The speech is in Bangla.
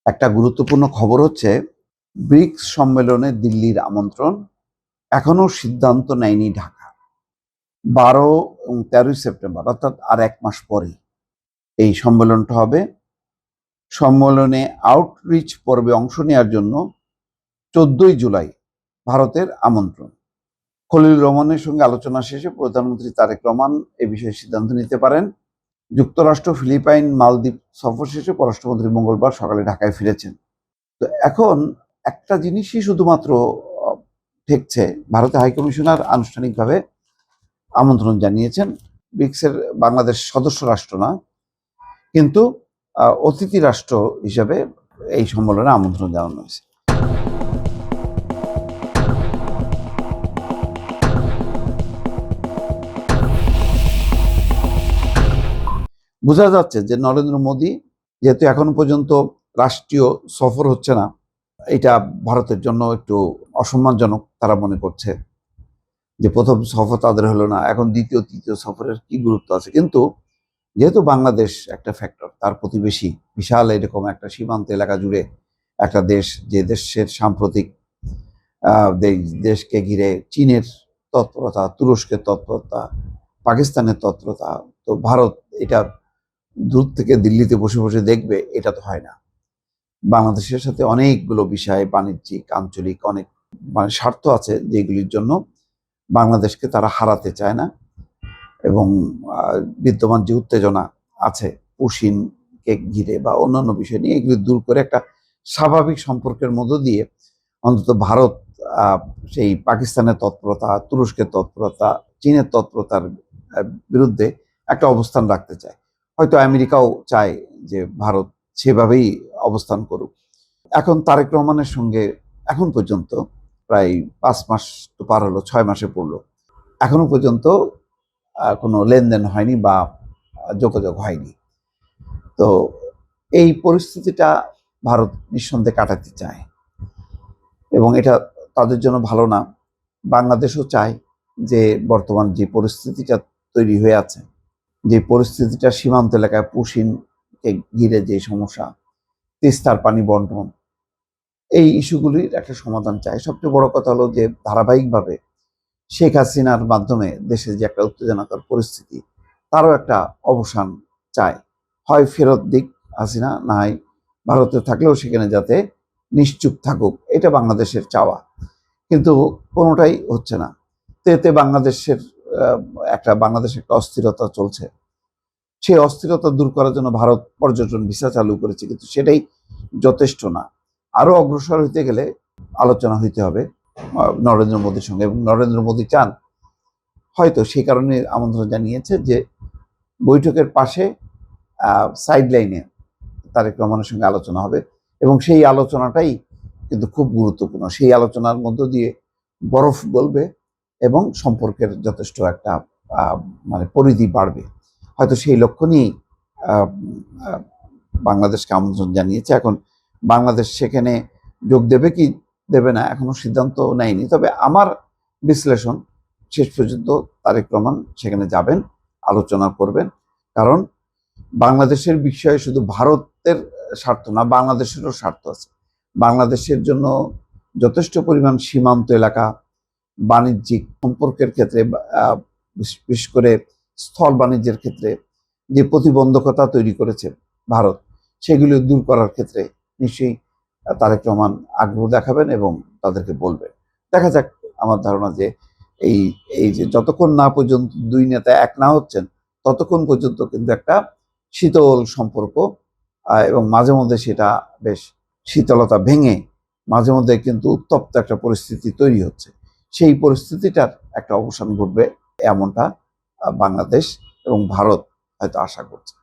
একটা গুরুত্বপূর্ণ খবর হচ্ছে ব্রিক্স সম্মেলনে দিল্লির আমন্ত্রণ, এখনো সিদ্ধান্ত নেয়নি ঢাকা। 12 এবং 13 সেপ্টেম্বর অর্থাৎ আর 1 মাস পরে এই সম্মেলনটা হবে। সম্মেলনে আউটরিচ পর্বে অংশ নেওয়ার জন্য 14 জুলাই ভারতের আমন্ত্রণ। খলিল রহমানের সঙ্গে আলোচনা শেষে প্রধানমন্ত্রী তারেক রহমান এ বিষয়ে সিদ্ধান্ত নিতে পারেন। যুক্তরাষ্ট্র, ফিলিপাইন, মালদ্বীপ সফর শেষে পররাষ্ট্রমন্ত্রী মঙ্গলবার সকালে ঢাকায় ফিরেছেন। তো এখন একটা জিনিসই শুধুমাত্র ঠেকছে, ভারতের হাইকমিশনার আনুষ্ঠানিকভাবে আমন্ত্রণ জানিয়েছেন। ব্রিক্সের বাংলাদেশ সদস্য রাষ্ট্র না, কিন্তু অতিথি রাষ্ট্র হিসেবে এই সম্মেলনে আমন্ত্রণ জানানো হয়েছে। বোঝা যাচ্ছে যে নরেন্দ্র মোদী যেহেতু এখনো পর্যন্ত রাষ্ট্রীয় সফর হচ্ছে না, এটা ভারতের জন্য একটু অসম্মানজনক। তারা মনে করছে যে প্রথম সফর তাদের হলো না, এখন দ্বিতীয় তৃতীয় সফরের কি গুরুত্ব আছে। কিন্তু যেহেতু বাংলাদেশ একটা ফ্যাক্টর, তার প্রতিবেশী, বিশাল এরকম একটা সীমান্ত এলাকা জুড়ে একটা দেশ, যে দেশের সাম্প্রতিক দেশকে ঘিরে চীনের তৎপরতা, তুরস্কের তৎপরতা, পাকিস্তানের তৎপরতা, তো ভারত এটা দূর থেকে দিল্লিতে বসে বসে দেখবে, এটা তো হয় না। বাংলাদেশের সাথে অনেকগুলো বিষয়, বাণিজ্যিক, আঞ্চলিক অনেক স্বার্থ আছে, যেগুলির জন্য বাংলাদেশকে তারা হারাতে চায় না। এবং বিদ্যমান যে উত্তেজনা আছে পুশিনকে ঘিরে বা অন্যান্য বিষয় নিয়ে, এগুলি দূর করে একটা স্বাভাবিক সম্পর্কের মধ্য দিয়ে অন্তত ভারত সেই পাকিস্তানের তৎপরতা, তুরস্কের তৎপরতা, চীনের তৎপরতার বিরুদ্ধে একটা অবস্থান রাখতে চায়। হয়তো আমেরিকাও চায় যে ভারত সেভাবেই অবস্থান করুক। এখন তারেক রহমানের সঙ্গে এখন পর্যন্ত প্রায় 5 মাস তো পার হলো, 6 মাসে পড়লো, এখনো পর্যন্ত কোনো লেনদেন হয়নি বা যোগাযোগ হয়নি। তো এই পরিস্থিতিটা ভারত নিঃসন্দেহে কাটাতে চায় এবং এটা তাদের জন্য ভালো না। বাংলাদেশও চায় যে বর্তমান যে পরিস্থিতিটা তৈরি হয়ে আছে, যে পরিস্থিতিটা সীমান্ত এলাকায় পুশিনকে ঘিরে যে সমস্যা, তিস্তার পানি বন্টন, এই ইস্যুগুলির একটা সমাধান চায়। সবচেয়ে বড় কথা হলো যে ধারাবাহিকভাবে শেখ হাসিনার মাধ্যমে দেশে যে একটা উত্তেজনাকর পরিস্থিতি, তারও একটা অবসান চায়। হয় ফেরত দিক হাসিনা, না হয় ভারতে থাকলেও সেখানে যাতে নিশ্চুপ থাকুক, এটা বাংলাদেশের চাওয়া। কিন্তু কোনোটাই হচ্ছে না। তো এতে বাংলাদেশের একটা অস্থিরতা চলছে। সেই অস্থিরতা দূর করার জন্য ভারত পর্যটন ভিসা চালু করেছে, কিন্তু সেটাই যথেষ্ট না। আরো অগ্রসর হইতে গেলে আলোচনা হইতে হবে নরেন্দ্র মোদীর সঙ্গে, এবং নরেন্দ্র মোদী চান, হয়তো সেই কারণে আমন্ত্রণ জানিয়েছে যে বৈঠকের পাশে সাইড লাইনে তারেক রহমানের সঙ্গে আলোচনা হবে, এবং সেই আলোচনাটাই কিন্তু খুব গুরুত্বপূর্ণ। সেই আলোচনার মধ্য দিয়ে বরফ গলবে এবং সম্পর্কের যথেষ্ট একটা পরিধি বাড়বে। হয়তো সেই লক্ষ্য নিয়েই বাংলাদেশকে আমন্ত্রণ জানিয়েছে। এখন বাংলাদেশ সেখানে যোগ দেবে কি দেবে না এখনো সিদ্ধান্ত নেয়নি। তবে আমার বিশ্লেষণ, শেষ পর্যন্ত তারেক রহমান সেখানে যাবেন, আলোচনা করবেন। কারণ বাংলাদেশের বিষয়ে শুধু ভারতের স্বার্থ না, বাংলাদেশেরও স্বার্থ আছে। বাংলাদেশের জন্য যথেষ্ট পরিমাণ সীমান্ত এলাকা, বাণিজ্যিক সম্পর্কের ক্ষেত্রে, বিশেষ করে স্থল বাণিজ্যের ক্ষেত্রে যে প্রতিবন্ধকতা তৈরি করেছে ভারত, সেগুলো দূর করার ক্ষেত্রে নিশ্চয়ই তারেক রহমান আগ্রহ দেখাবেন এবং তাদেরকে বলবেন। দেখা যাক। আমার ধারণা যে এই এই যে যতক্ষণ না পর্যন্ত দুই নেতা এক না হচ্ছেন, ততক্ষণ পর্যন্ত কিন্তু একটা শীতল সম্পর্ক, এবং মাঝে মধ্যে সেটা বেশ শীতলতা ভেঙে মাঝে মধ্যে কিন্তু উত্তপ্ত একটা পরিস্থিতি তৈরি হচ্ছে। সেই পরিস্থিতিটার একটা অবসান ঘটবে, এমনটা বাংলাদেশ এবং ভারত হয়তো আশা করছে।